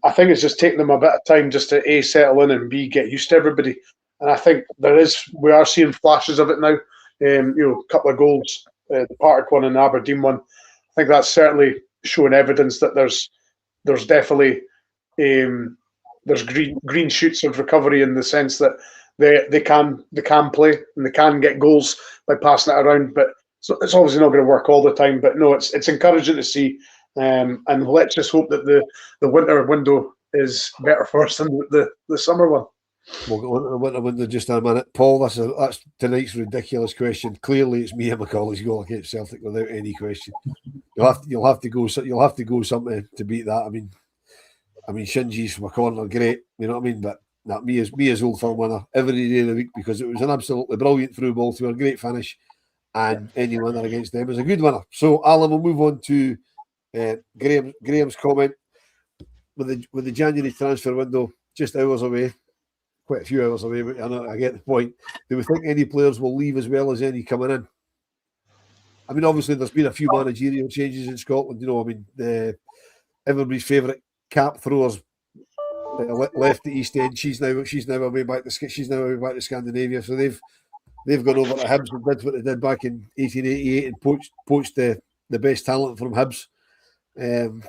I think it's just taking them a bit of time just to A, settle in, and B, get used to everybody. And I think we are seeing flashes of it now. A couple of goals, the Partick one and the Aberdeen one. I think that's certainly showing evidence that there's definitely there's green shoots of recovery, in the sense that they can play and they can get goals by passing it around. But it's obviously not going to work all the time. But no, it's encouraging to see. And let's just hope that the winter window is better for us than the summer one. We'll go on to the winter window just in a minute. Paul, that's tonight's ridiculous question. Clearly, it's Mia McCauley's goal against Celtic without any question. You'll have to go something to beat that. I mean, Shinji's from a corner, great. You know what I mean? But Mia's Old Firm winner every day of the week, because it was an absolutely brilliant through ball to a great finish, and any winner against them is a good winner. So, Alan, we'll move on to Graham's comment with the January transfer window just hours away, quite a few hours away, but I get the point. Do we think any players will leave as well as any coming in? I mean, obviously there's been a few managerial changes in Scotland. Everybody's favourite cap throwers left the East End. She's now away back to Scandinavia. So they've gone over to Hibs and did what they did back in 1888 and poached the best talent from Hibs. And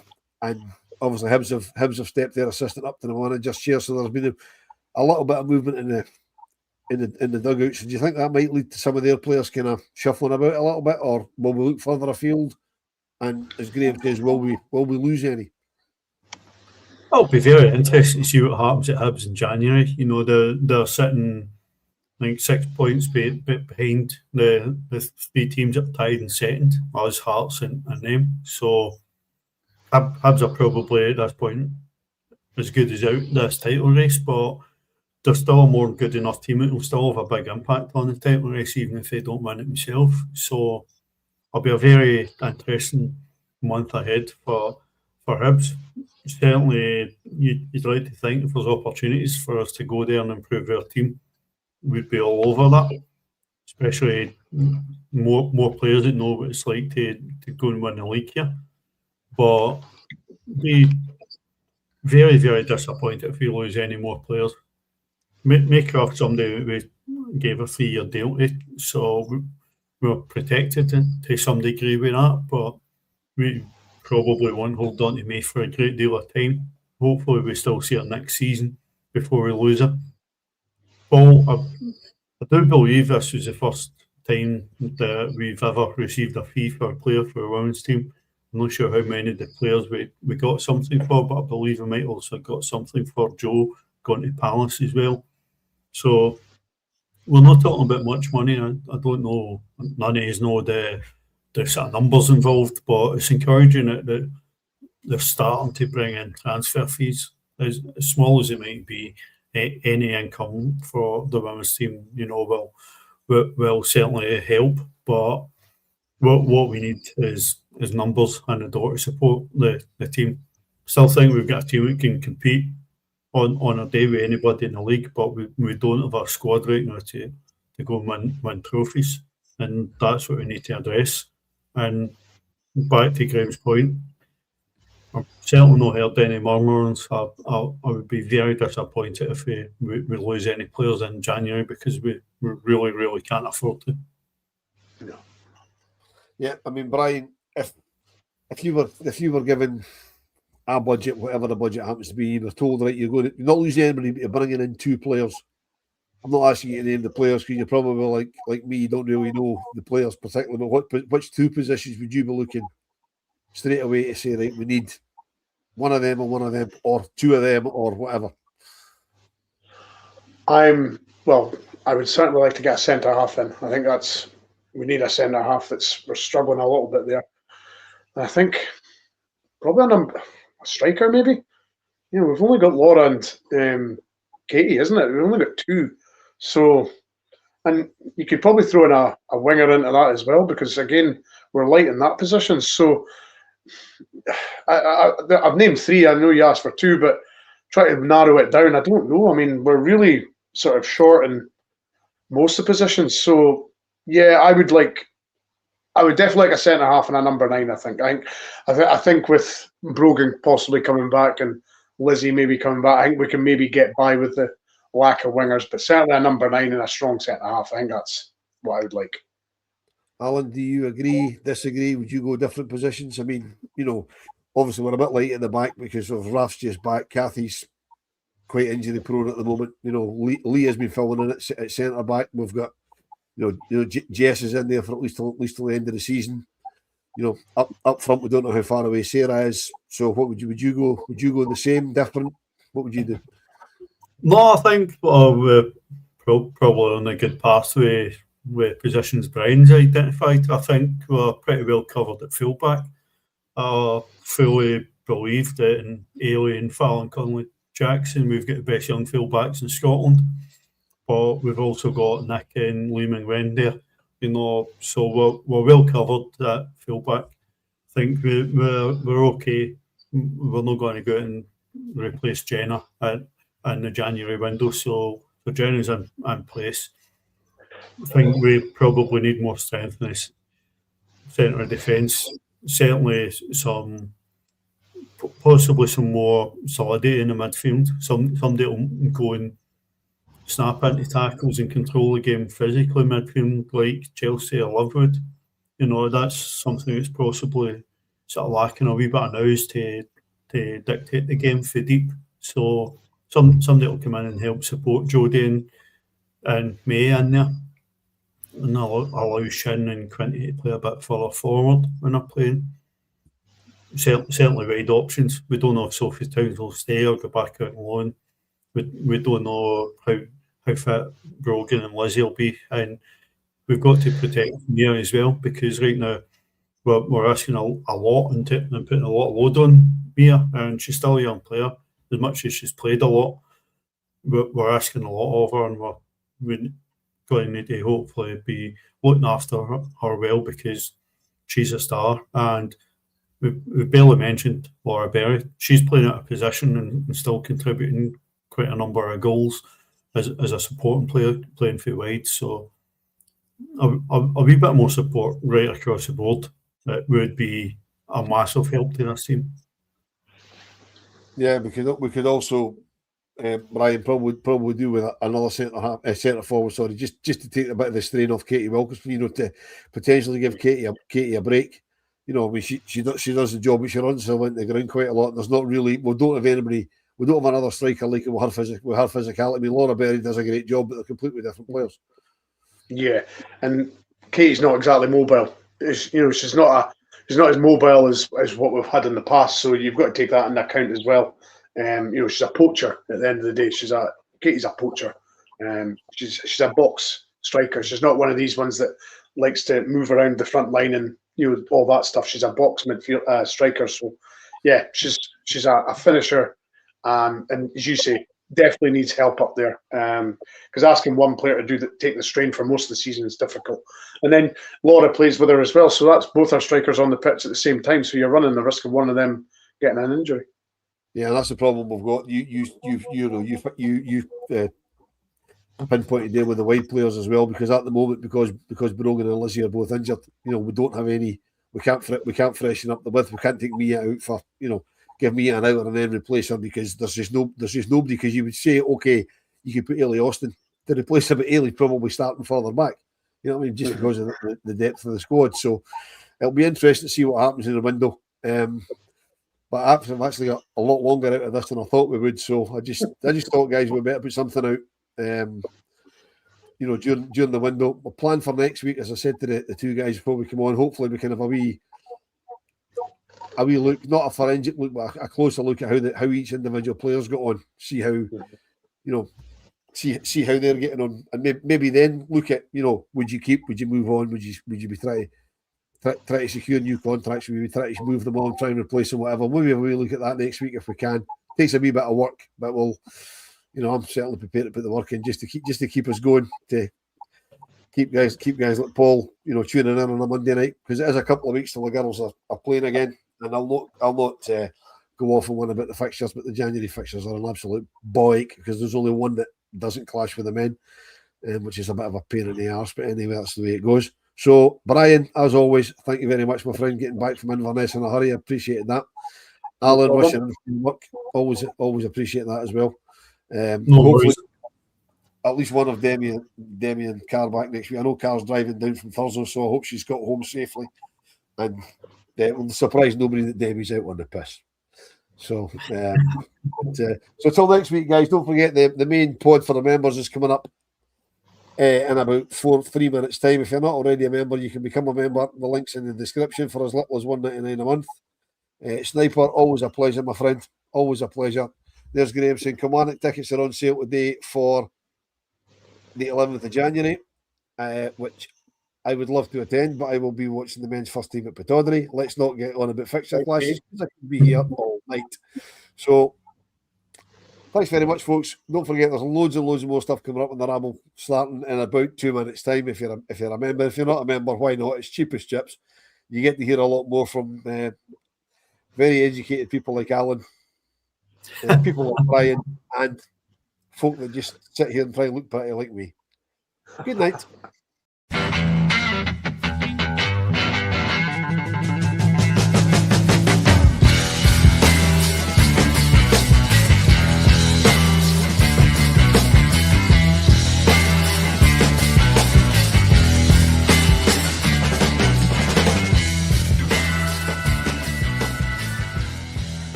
obviously Hibs have stepped their assistant up to the manager's chair, so there's been a little bit of movement in the dugouts. Do you think that might lead to some of their players kind of shuffling about a little bit, or will we look further afield? And as Graham says, will we lose any? It'll be very interesting to see what happens at Hibs in January. They're sitting, I think, 6 points behind the 3 teams that are tied in second, us, Hearts and them. So Hibs are probably at this point as good as out this title race, but they're still a more good enough team. It will still have a big impact on the title race, even if they don't win it themselves. So it'll be a very interesting month ahead for Hibs. Certainly, you'd like to think if there's opportunities for us to go there and improve our team, we'd be all over that. Especially more players that know what it's like to go and win the league here. But be very, very disappointed if we lose any more players. Maycroft, somebody we gave a 3-year deal to, so we're protected to some degree with that, but we probably won't hold on to May for a great deal of time. Hopefully we still see it next season before we lose it. Paul, I do believe this was the first time that we've ever received a fee for a player for a women's team. I'm not sure how many of the players we got something for, but I believe we might also got something for Joe going to Palace as well. So we're not talking about much money. I don't know, none of us know the sort of numbers involved, but it's encouraging that they're starting to bring in transfer fees, as small as it might be. Any income for the women's team, will certainly help. But what we need is numbers and the door to support the team. Still think we've got a team that can compete on a day with anybody in the league, but we don't have our squad right now to go and win trophies, and that's what we need to address. And back to Graham's point, I've certainly not heard any murmurings. I would be very disappointed if we lose any players in January, because we really, really can't afford to. No. Yeah, I mean, Brian, if you were given a budget, whatever the budget happens to be, you were told, right, you're not losing anybody, but you're bringing in 2 players. I'm not asking you to name the players, because you're probably like me, you don't really know the players particularly, but which 2 positions would you be looking straight away to say, right, we need one of them, or 2 of them, or whatever? I would certainly like to get a centre half in. I think we need a centre half. We're struggling a little bit there. And I think probably a striker, maybe. You know, we've only got Laura and Katie, isn't it? We've only got 2. So, and you could probably throw in a winger into that as well, because again, we're light in that position. So, I've named 3. I know you asked for 2, but try to narrow it down. I don't know. I mean, we're really sort of short in most of the positions. So, yeah, I would definitely like a centre half and a number 9. I think with Brogan possibly coming back and Lizzie maybe coming back, I think we can maybe get by with the lack of wingers, but certainly a number 9 and a strong centre half. I think that's what I would like. Alan, do you agree, disagree? Would you go different positions? I mean, you know, obviously we're a bit light at the back because of Raf's just back. Kathy's quite injury prone at the moment. You know, Lee has been filling in at centre back. We've got, you know, Jess is in there for at least till the end of the season. You know, up front we don't know how far away Sarah is. So what would you go? Would you go the same, different? What would you do? No, I think we're probably on a good pathway with positions Brian's identified. I think we're pretty well covered at fullback. I fully believe that in Ailey and Fallon Conley Jackson, we've got the best young fullbacks in Scotland. But we've also got Nick and Lee Wen there, you know, so we're well covered at fullback. I think we're okay. We're not going to go out and replace Jenna in the January window, so Jenna's in place. I think we probably need more strength in this centre of defence. Certainly possibly some more solidity in the midfield. Somebody will go and snap into tackles and control the game physically midfield, like Chelsea or Lovewood. You know, that's something that's possibly sort of lacking a wee bit of nous to dictate the game for deep. So somebody will come in and help support Jodie and May in there, and allow Shin and Quinty to play a bit further forward when they're playing. Certainly wide options. We don't know if Sophie Towns will stay or go back out on loan. We don't know how fit Brogan and Lizzie will be, and we've got to protect Mia as well, because right now we're asking a lot and putting a lot of load on Mia, and she's still a young player. As much as she's played a lot, we're asking a lot of her, and we're going to need to hopefully be looking after her well, because she's a star. And we barely mentioned Laura Berry. She's playing out of position and still contributing quite a number of goals as a supporting player, playing for wide. So a wee bit more support right across the board would be a massive help to this team. Yeah, we could also, Brian, probably do with another centre forward. Sorry, just to take a bit of the strain off Katie Wilkinson. You know, to potentially give Katie a break. You know, I mean, she does the job, but she runs herself into the ground quite a lot. There's not really, we don't have another striker like with her physicality. I mean, Laura Berry does a great job, but they're completely different players. Yeah, and Katie's not exactly mobile. She's not as mobile as what we've had in the past. So you've got to take that into account as well. She's a poacher at the end of the day. Katie's a poacher. She's a box striker. She's not one of these ones that likes to move around the front line and all that stuff. She's a box midfield striker. So yeah, she's a finisher. And as you say, definitely needs help up there, because asking one player to take the strain for most of the season is difficult. And then Laura plays with her as well, so that's both our strikers on the pitch at the same time. So you're running the risk of one of them getting an injury. Yeah, that's the problem we've got. You pinpointed there with the wide players as well, because at the moment, because Brogan and Lizzie are both injured, we don't have any. We can't freshen up the width. We can't take Mia out for give Mia an hour and then replace her, because there's just nobody. Because you would say, okay, you could put Ailey Austin to replace her, but Ailey probably starting further back. You know what I mean? Just because of the depth of the squad. So it'll be interesting to see what happens in the window. But I've actually got a lot longer out of this than I thought we would. So I just thought, guys, we better put something out. During the window. My plan for next week, as I said to the two guys before we come on, hopefully we can have a wee look, not a forensic look, but a closer look at how each individual player's got on. See how see how they're getting on, and maybe then look at would you keep, would you move on, would you be try to secure new contracts, would you try to move them on, try and replace them, whatever. Maybe we look at that next week if we can. Takes a wee bit of work, but we'll. I'm certainly prepared to put the work in just to keep us going, to keep guys like Paul, tuning in on a Monday night, because it is a couple of weeks till the girls are playing again, and I'll not go off and one about the fixtures, but the January fixtures are an absolute boik, because there's only one that doesn't clash with the men, which is a bit of a pain in the arse, but anyway, that's the way it goes. So, Brian, as always, thank you very much, my friend, getting back from Inverness in a hurry. I appreciated that. Alan, wishing luck. Always appreciate that as well. Hopefully, at least one of Damien Carr back next week. I know Carr's driving down from Thursday, so I hope she's got home safely. And it will surprise nobody that Debbie's out on the piss. So, so till next week, guys. Don't forget the main pod for the members is coming up in about 3 minutes' time. If you're not already a member, you can become a member. The link's in the description for as little as $1.99 a month. Sniper, always a pleasure, my friend. Always a pleasure. There's Graham saying, Kilmarnock tickets are on sale today for the 11th of January, which I would love to attend, but I will be watching the men's first team at Pittodrie. Let's not get on about fixture clashes, because I could be here all night. So, thanks very much, folks. Don't forget, there's loads and loads of more stuff coming up on the Ramble, starting in about 2 minutes' time. If you're a member, if you're not a member, why not? It's cheap as chips. You get to hear a lot more from very educated people like Alan. People like Brian, and folk that just sit here and try and look pretty like me. Good night.